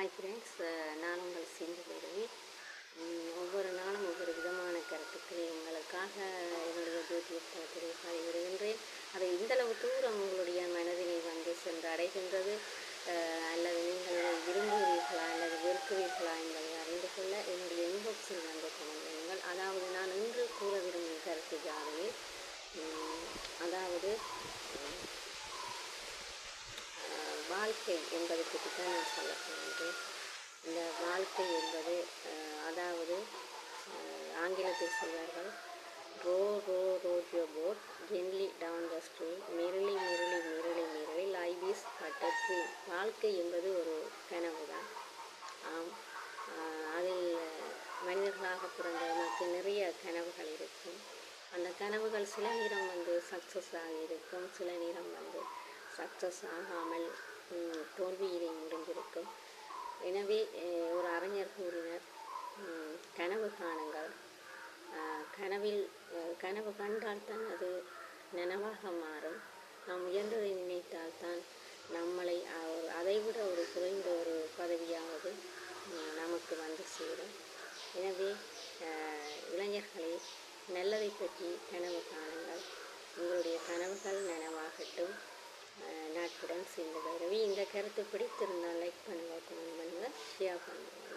Hi friends, நான் உங்கள் சிந்து பேரவி. ஒவ்வொரு நாளும் ஒவ்வொரு விதமான கருத்துக்களை உங்களுக்காக என்னுடைய ஜோதிட தளத்திலே பதிவிடுகின்றேன். அதை இந்தளவு தூரம் உங்களுடைய மனதினை வந்து சென்று அடைகின்றது அல்லது நீங்கள் விரும்புகிறீர்களா அல்லது வெறுக்கிறீர்களா என்பதை அறிந்து கொள்ள என்னுடைய இன்பாக்ஸில் வந்து கொள்ளுங்கள். அதாவது நான் இன்று கூற விரும்பும் கருத்து ஜாதகை, அதாவது வாழ்க்கை என்பதை பற்றி தான் நான் சொல்ல போகின்றேன். இந்த வாழ்க்கை என்பது அதாவது ஆங்கிலத்தில் சொல்வார்கள், row row row your boat gently down the stream, merrily merrily merrily merrily life is but a dream. வாழ்க்கை என்பது ஒரு கனவு தான். ஆம், அதில் மனிதர்களாக பிறந்தவர்களுக்கு நிறைய கனவுகள் இருக்கும். அந்த கனவுகள் சில நேரம் வந்து சக்ஸஸ் ஆகி இருக்கும், சில நேரம் வந்து சக்ஸஸ் ஆகாமல் தோல்வியிலே முடிந்திருக்கும். எனவே ஒரு அறிஞர் கூறினர், கனவு காணுங்கள். கனவு கண்டால்தான் அது நனவாக மாறும். நாம் உயர்ந்ததை நினைத்தால்தான் நம்மளை அதைவிட ஒரு குறைந்த ஒரு பதவியாவது நமக்கு வந்து சேரும். எனவே இளைஞர்களே, நல்லதை பற்றி கனவு காணுங்கள். உங்களுடைய கனவுகள் நனவாகட்டும். நட்புடன் சிந்து பைரவி. இந்த கருத்து பிடித்திருந்தால் லைக் பண்ணுங்கள், கமெண்ட் பண்ணுங்கள், ஷேர் பண்ணுங்கள்.